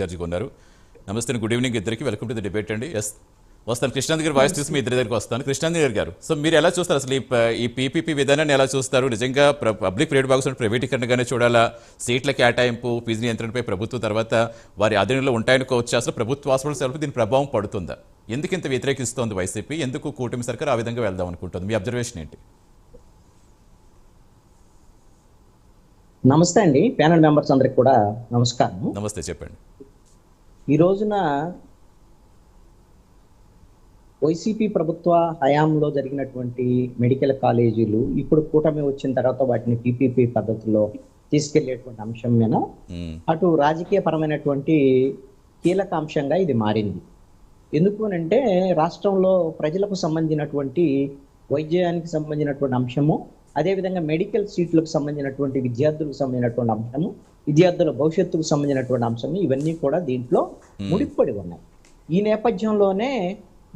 జడ్జిగా ఉన్నారు. నమస్తే, గుడ్ ఈవినింగ్ ఇద్దరికి. వెల్కమ్ టు ది డిబేట్ అండి. ఎస్, వస్తాను కృష్ణాంత్ గారి వాయిస్ తీసి మీ ఇద్దరి దగ్గరికి వస్తాను. కృష్ణాంత్ గారు, సో మీరు ఎలా చూస్తారు అసలు ఈ పీపీపీ విధానాన్ని ఎలా చూస్తారు? నిజంగా పబ్లిక్ ప్రైవేట్ భాగస్వామ్య ప్రైవేటీకరణగానే చూడాలా? సీట్ల కేటాయింపు, ఫీజు నియంత్రణపై ప్రభుత్వం తర్వాత వారి ఆధీనంలో ఉంటాయనుకోవచ్చు. అసలు ప్రభుత్వ హాస్పిటల్స్ దీని ప్రభావం పడుతుందా? ఎందుకు ఇంత వ్యతిరేకిస్తోంది వైసీపీ? ఎందుకు కూటమి సర్కార్ ఆ విధంగా వెళ్దాం అనుకుంటుంది? మీ అబ్జర్వేషన్ ఏంటి? నమస్తే అండి, ప్యానల్ మెంబర్స్ అందరికి కూడా నమస్కారం. నమస్తే, చెప్పండి. ఈ రోజున వైసీపీ ప్రభుత్వ హయాంలో జరిగినటువంటి మెడికల్ కాలేజీలు ఇప్పుడు కూటమి వచ్చిన తర్వాత వాటిని పీపీపీ పద్ధతిలో తీసుకెళ్లేటువంటి అంశం మీద అటు రాజకీయ పరమైనటువంటి కీలక అంశంగా ఇది మారింది. ఎందుకు అంటే రాష్ట్రంలో ప్రజలకు సంబంధించినటువంటి వైద్యానికి సంబంధించినటువంటి అంశము, అదేవిధంగా మెడికల్ సీట్లకు సంబంధించినటువంటి విద్యార్థులకు సంబంధించినటువంటి అంశము, విద్యార్థుల భవిష్యత్తుకు సంబంధించినటువంటి అంశము, ఇవన్నీ కూడా దీంట్లో ముడిపడి ఉన్నాయి. ఈ నేపథ్యంలోనే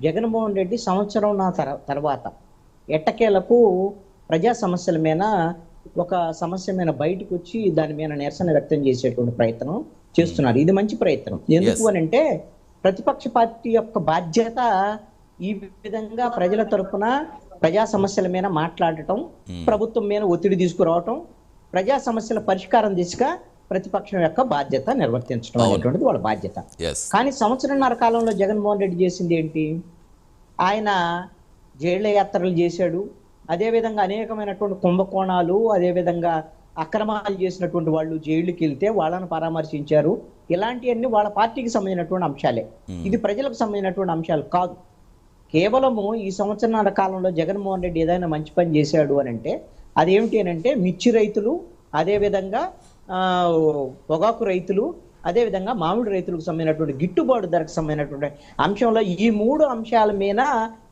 జగన్మోహన్ రెడ్డి సంవత్సరం తర్వాత ఎట్టకేలకు ప్రజా సమస్యల మీద ఒక సమస్య మీద బయటకు వచ్చి దాని మీద నిరసన వ్యక్తం చేసేటువంటి ప్రయత్నం చేస్తున్నారు. ఇది మంచి ప్రయత్నం. ఎందుకు అని అంటే ప్రతిపక్ష పార్టీ యొక్క బాధ్యత ఈ విధంగా ప్రజల తరపున ప్రజా సమస్యల మీద మాట్లాడటం, ప్రభుత్వం మీద ఒత్తిడి తీసుకురావటం, ప్రజా సమస్యల పరిష్కారం దిశగా ప్రతిపక్షం యొక్క బాధ్యత నిర్వర్తించడం అనేటువంటిది వాళ్ళ బాధ్యత. కానీ సంవత్సరంన్నర కాలంలో జగన్మోహన్ రెడ్డి చేసింది ఏంటి? ఆయన జైళ్ల యాత్రలు చేశాడు. అదేవిధంగా అనేకమైనటువంటి కుంభకోణాలు, అదేవిధంగా అక్రమాలు చేసినటువంటి వాళ్ళు జైళ్ళకి వెళ్తే వాళ్ళని పరామర్శించారు. ఇలాంటివన్నీ వాళ్ళ పార్టీకి సంబంధించినటువంటి అంశాలే. ఇది ప్రజలకు సంబంధించినటువంటి అంశాలు కాదు. కేవలము ఈ సంవత్సరాల కాలంలో జగన్మోహన్ రెడ్డి ఏదైనా మంచి పని చేశాడు అని అంటే అదేమిటి అని అంటే మిర్చి రైతులు, అదేవిధంగా పొగాకు రైతులు, అదేవిధంగా మామిడి రైతులకు సంబంధించినటువంటి గిట్టుబాటు ధరకు సంబంధించినటువంటి అంశంలో ఈ మూడు అంశాల మీద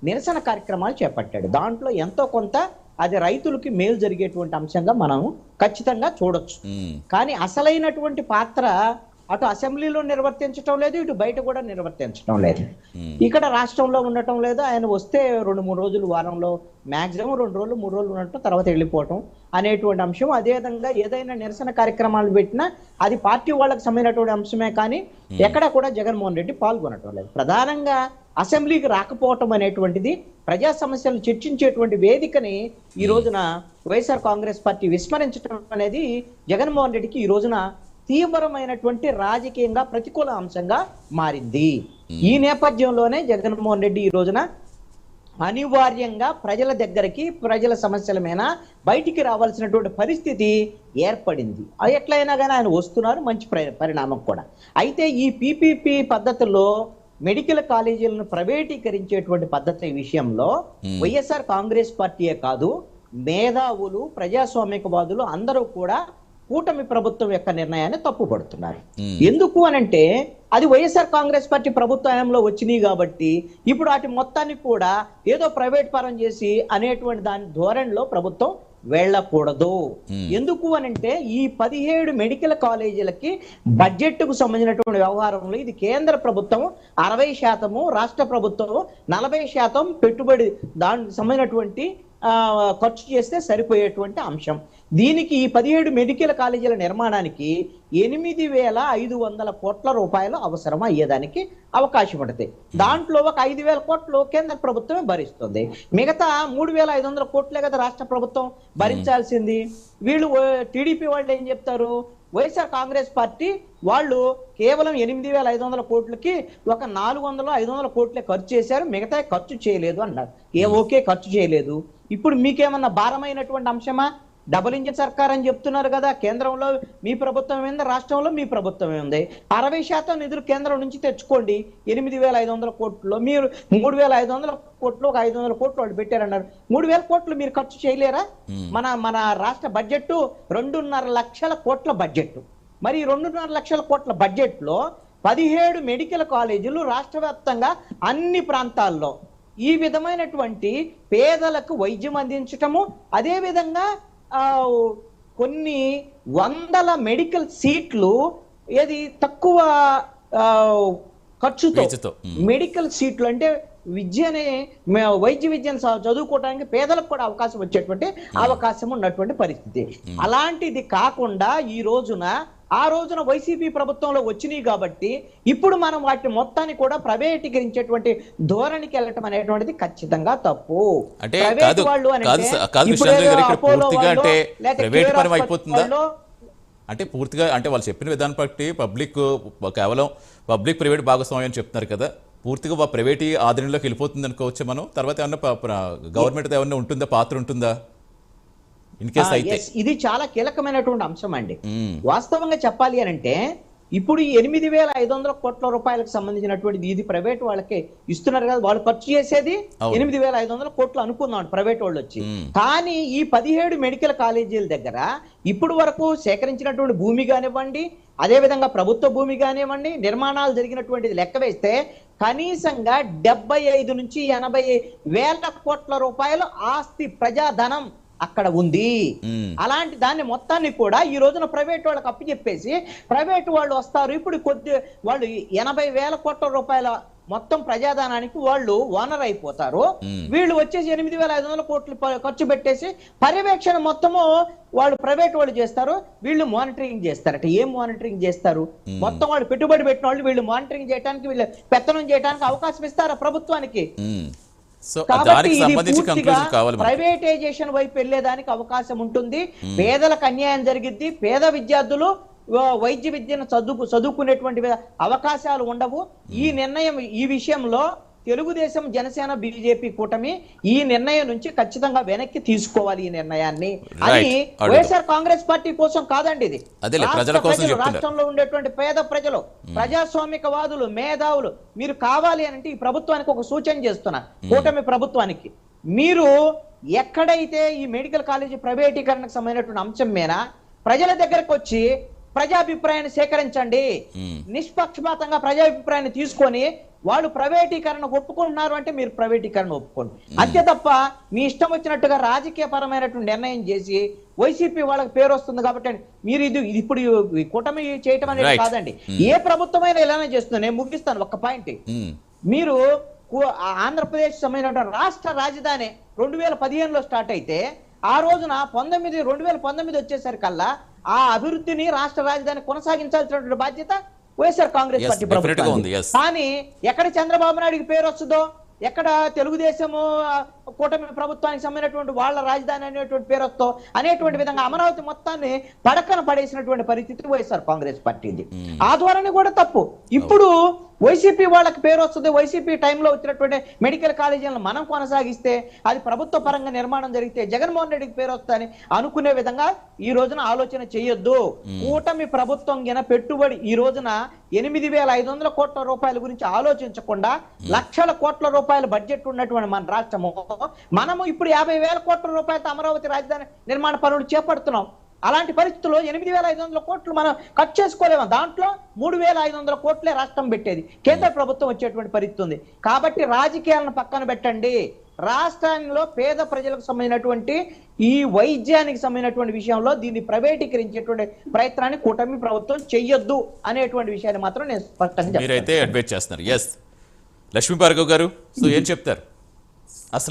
నిరసన కార్యక్రమాలు చేపట్టాడు. దాంట్లో ఎంతో కొంత అది రైతులకి మేలు జరిగేటువంటి అంశంగా మనం ఖచ్చితంగా చూడొచ్చు. కానీ అసలైనటువంటి పాత్ర అటు అసెంబ్లీలో నిర్వర్తించడం లేదు, ఇటు బయట కూడా నిర్వర్తించడం లేదు. ఇక్కడ రాష్ట్రంలో ఉండటం లేదు. ఆయన వస్తే 2-3 రోజులు, వారంలో మ్యాక్సిమం 2 రోజులు 3 రోజులు ఉండటం, తర్వాత వెళ్ళిపోవటం అనేటువంటి అంశం. అదేవిధంగా ఏదైనా నిరసన కార్యక్రమాలు పెట్టినా అది పార్టీ వాళ్ళకి సంబంధించినటువంటి అంశమే, కానీ ఎక్కడ కూడా జగన్మోహన్ రెడ్డి పాల్గొనటం లేదు. ప్రధానంగా అసెంబ్లీకి రాకపోవటం అనేటువంటిది ప్రజా సమస్యలను చర్చించేటువంటి వేదికని ఈ రోజున వైఎస్ఆర్ కాంగ్రెస్ పార్టీ విస్మరించడం అనేది జగన్మోహన్ రెడ్డికి ఈ రోజున తీవ్రమైనటువంటి రాజకీయంగా ప్రతికూల అంశంగా మారింది. ఈ నేపథ్యంలోనే జగన్మోహన్ రెడ్డి ఈ రోజున అనివార్యంగా ప్రజల దగ్గరికి, ప్రజల సమస్యల మీద బయటికి రావాల్సినటువంటి పరిస్థితి ఏర్పడింది. అది ఎట్లయినా కానీ ఆయన వస్తున్నారు, మంచి పరిణామం కూడా. అయితే ఈ పీపీపీ పద్ధతిలో మెడికల్ కాలేజీలను ప్రైవేటీకరించేటువంటి పద్ధతి విషయంలో వైఎస్ఆర్ కాంగ్రెస్ పార్టీయే కాదు, మేధావులు, ప్రజాస్వామికవాదులు అందరూ కూడా కూటమి ప్రభుత్వం యొక్క నిర్ణయాన్ని తప్పుపడుతున్నారు. ఎందుకు అనంటే అది వైఎస్ఆర్ కాంగ్రెస్ పార్టీ ప్రభుత్వంలో వచ్చినాయి కాబట్టి ఇప్పుడు వాటి మొత్తాన్ని కూడా ఏదో ప్రైవేట్ పరం చేసి అనేటువంటి దాని ధోరణిలో ప్రభుత్వం వెళ్ళకూడదు. ఎందుకు అనంటే ఈ 17 మెడికల్ కాలేజీలకి బడ్జెట్కు సంబంధించినటువంటి వ్యవహారంలో ఇది కేంద్ర ప్రభుత్వం 60%, రాష్ట్ర ప్రభుత్వం 40% పెట్టుబడి దానికి సంబంధించినటువంటి ఖర్చు చేస్తే సరిపోయేటువంటి అంశం. దీనికి ఈ 17 మెడికల్ కాలేజీల నిర్మాణానికి 8,500 కోట్ల రూపాయలు అవసరం అయ్యేదానికి అవకాశం ఉంటుంది. దాంట్లో ఒక 5,000 కోట్లు కేంద్ర ప్రభుత్వమే భరిస్తుంది. మిగతా 3,500 కోట్లే కదా రాష్ట్ర ప్రభుత్వం భరించాల్సింది. వీళ్ళు టీడీపీ వాళ్ళు ఏం చెప్తారు? వైఎస్ఆర్ కాంగ్రెస్ పార్టీ వాళ్ళు కేవలం 8,500 కోట్లకి ఒక 400-500 కోట్లే ఖర్చు చేశారు, మిగతా ఖర్చు చేయలేదు అన్నారు. ఓకే, ఖర్చు చేయలేదు. ఇప్పుడు మీకేమన్నా భారమైనటువంటి అంశమా? డబుల్ ఇంజిన్ సర్కార్ అని చెప్తున్నారు కదా. కేంద్రంలో మీ ప్రభుత్వం ఉంది, రాష్ట్రంలో మీ ప్రభుత్వమే ఉంది. 60% నిధులు కేంద్రం నుంచి తెచ్చుకోండి. 8,500 కోట్లు మీరు 3,500 కోట్లు, ఒక 500 కోట్లు వాళ్ళు పెట్టారన్నారు. 3,000 కోట్లు మీరు ఖర్చు చేయలేరా? మన రాష్ట్ర బడ్జెట్ 2.5 లక్షల కోట్ల బడ్జెట్. మరి 2.5 లక్షల కోట్ల బడ్జెట్ లో 17 మెడికల్ కాలేజీలు రాష్ట్ర వ్యాప్తంగా అన్ని ప్రాంతాల్లో ఈ విధమైనటువంటి పేదలకు వైద్యం అందించటము, అదేవిధంగా కొన్ని వందల మెడికల్ సీట్లు ఏది తక్కువ ఖర్చుతో మెడికల్ సీట్లు అంటే వైద్య విద్యను చదువుకోవడానికి పేదలకు కూడా అవకాశం వచ్చేటువంటి అవకాశం ఉన్నటువంటి పరిస్థితి. అలాంటిది కాకుండా ఈ రోజున ఆ రోజున వైసీపీ ప్రభుత్వంలో వచ్చినాయి కాబట్టి ఇప్పుడు మనం వాటిని మొత్తాన్ని కూడా ప్రైవేటీకరించేటువంటి ధోరణికి వెళ్ళటం అనేటువంటిది ఖచ్చితంగా తప్పు. అంటే ప్రైవేట్ కాదు వాళ్ళు అని కాదు అంటే కాదు ఇప్పుడు కృష్ణాంజలి గారు, ఏదో ఇక్కడ అపోలో పూర్తిగా వాళ్ళో అంటే లేకపోతే ప్రైవేట్ కేర్ పరం హాస్పిటల్ అయిపోతుందా? వాళ్ళో అంటే పూర్తిగా అంటే వాళ్ళు చెప్పిన విధానం బట్టి పబ్లిక్ కేవలం పబ్లిక్ ప్రైవేట్ భాగస్వామ్యం అని చెప్తున్నారు కదా, పూర్తిగా ప్రైవేట్ ఆధీనంలోకి వెళ్ళిపోతుంది అనుకోవచ్చు మనం. తర్వాత ఏమన్నా గవర్నమెంట్ ఏమన్నా ఉంటుందా, పాత్ర ఉంటుందా ఇన్ కేస్ అయితే? yes, ఇది చాలా కీలకమైనటువంటి అంశం అండి. వాస్తవంగా చెప్పాలి అని అంటే ఇప్పుడు ఈ 8,500 కోట్ల రూపాయలకు సంబంధించినటువంటి ఇది ప్రైవేట్ వాళ్ళకే ఇస్తున్నారు కదా, వాళ్ళు ఖర్చు చేసేది 8,500 కోట్లు అనుకుందాం ప్రైవేట్ వాళ్ళు వచ్చి. కానీ ఈ 17 మెడికల్ కాలేజీల దగ్గర ఇప్పుడు వరకు సేకరించినటువంటి భూమి కానివ్వండి, అదే విధంగా ప్రభుత్వ భూమి కానివ్వండి, నిర్మాణాలు జరిగినటువంటిది లెక్క వేస్తే కనీసంగా 75 నుంచి 80 వేల కోట్ల రూపాయలు ఆస్తి ప్రజాధనం అక్కడ ఉంది. అలాంటి దాన్ని మొత్తాన్ని కూడా ఈ రోజున ప్రైవేట్ వాళ్ళకి అప్పచెప్పేసి ప్రైవేట్ వాళ్ళు వస్తారు. ఇప్పుడు వాళ్ళు 80 వేల కోట్ల రూపాయల మొత్తం ప్రజాధనానికి వాళ్ళు ఓనర్ అయిపోతారు. వీళ్ళు వచ్చేసి 8,500 కోట్లు ఖర్చు పెట్టేసి పర్యవేక్షణ మొత్తము వాళ్ళు ప్రైవేట్ వాళ్ళు చేస్తారు, వీళ్ళు మానిటరింగ్ చేస్తారట. ఏం మానిటరింగ్ చేస్తారు? మొత్తం వాళ్ళు పెట్టుబడి పెట్టిన వాళ్ళు వీళ్ళు మానిటరింగ్ చేయడానికి, వీళ్ళు పెత్తనం చేయడానికి అవకాశం ఇస్తారా ప్రభుత్వానికి? కాబట్టి ఇది పూర్తిగా ప్రైవేటైజేషన్ వైపు వెళ్లేదానికి అవకాశం ఉంటుంది. పేదలకు అన్యాయం జరిగిద్ది. పేద విద్యార్థులు వైద్య విద్యను చదువుకునేటువంటి అవకాశాలు ఉండవు. ఈ నిర్ణయం, ఈ విషయంలో తెలుగుదేశం, జనసేన, బీజేపీ కూటమి ఈ నిర్ణయం నుంచి ఖచ్చితంగా వెనక్కి తీసుకోవాలి ఈ నిర్ణయాన్ని. అది వైఎస్ఆర్ కాంగ్రెస్ పార్టీ కోసం కాదండి, ఇది రాష్ట్రంలో ఉండేటువంటి పేద ప్రజలు, ప్రజాస్వామికవాదులు, మేధావులు మీరు కావాలి అని అంటే ఈ ప్రభుత్వానికి ఒక సూచన చేస్తున్నా, కూటమి ప్రభుత్వానికి, మీరు ఎక్కడైతే ఈ మెడికల్ కాలేజీ ప్రైవేటీకరణకు సంబంధించినటువంటి అంశం మీద ప్రజల దగ్గరకు వచ్చి ప్రజాభిప్రాయాన్ని సేకరించండి. నిష్పక్షపాతంగా ప్రజాభిప్రాయాన్ని తీసుకొని వాళ్ళు ప్రైవేటీకరణ ఒప్పుకుంటున్నారు అంటే మీరు ప్రైవేటీకరణ ఒప్పుకోండి. అంతే తప్ప మీ ఇష్టం వచ్చినట్టుగా రాజకీయ పరమైనటువంటి నిర్ణయం చేసి వైసీపీ వాళ్ళకి పేరు వస్తుంది కాబట్టి మీరు ఇది ఇప్పుడు కూటమి చేయటం అనేది కాదండి. ఏ ప్రభుత్వమైనా ఇలానే చేస్తుంది. నేను ముగిస్తాను ఒక్క పాయింట్. మీరు ఆంధ్రప్రదేశ్ సంబంధించిన రాష్ట్ర రాజధాని 2015లో స్టార్ట్ అయితే ఆ రోజున 2019 వచ్చేసరికల్లా ఆ అభివృద్ధిని రాష్ట్ర రాజధాని కొనసాగించాల్సినటువంటి బాధ్యత వైఎస్ఆర్ కాంగ్రెస్ పార్టీ ప్రభుత్వం. కానీ ఎక్కడ చంద్రబాబు నాయుడికి పేరు వస్తుందో, ఎక్కడ తెలుగుదేశము కూటమి ప్రభుత్వానికి సంబంధించినటువంటి వాళ్ళ రాజధాని అనేటువంటి పేరు వస్తో అనేటువంటి విధంగా అమరావతి మొత్తాన్ని పడకన పడేసినటువంటి పరిస్థితి వైఎస్ఆర్ కాంగ్రెస్ పార్టీది. ఆ ధోరణి కూడా తప్పు. ఇప్పుడు వైసీపీ వాళ్ళకి పేరు వస్తుంది. వైసీపీ టైంలో వచ్చినటువంటి మెడికల్ కాలేజీలను మనం కొనసాగిస్తే అది ప్రభుత్వ పరంగా నిర్మాణం జరిగితే జగన్మోహన్ రెడ్డికి పేరు వస్తుందని అనుకునే విధంగా ఈ రోజున ఆలోచన చేయొద్దు. కూటమి ప్రభుత్వం గిన పెట్టుబడి ఈ రోజున 8,500 కోట్ల రూపాయల గురించి ఆలోచించకుండా లక్షల కోట్ల రూపాయల బడ్జెట్ ఉన్నటువంటి మన రాష్ట్రము, మనము ఇప్పుడు 50,000 కోట్ల రూపాయలతో అమరావతి రాజధాని నిర్మాణ పనులు చేపడుతున్నాం. అలాంటి పరిస్థితుల్లో 8,500 కోట్లు మనం ఖర్చు చేసుకోలేము. దాంట్లో 3,500 కోట్లే రాష్ట్రం పెట్టేది, కేంద్ర ప్రభుత్వం వచ్చేటువంటి పరిస్థితి ఉంది. కాబట్టి రాజకీయాలను పక్కన పెట్టండి. రాష్ట్రంలో పేద ప్రజలకు సంబంధించినటువంటి ఈ వైద్యానికి సంబంధించినటువంటి విషయంలో దీన్ని ప్రైవేటీకరించేటువంటి ప్రయత్నాన్ని కూటమి ప్రభుత్వం చెయ్యొద్దు అనేటువంటి విషయాన్ని మాత్రం నేను స్పష్టంగా మీరైతే అడ్వైట్ చేస్తున్నారు. ఎస్ లక్ష్మీ భార్గవ్ గారు, సో ఏం చెప్తారు? అసలు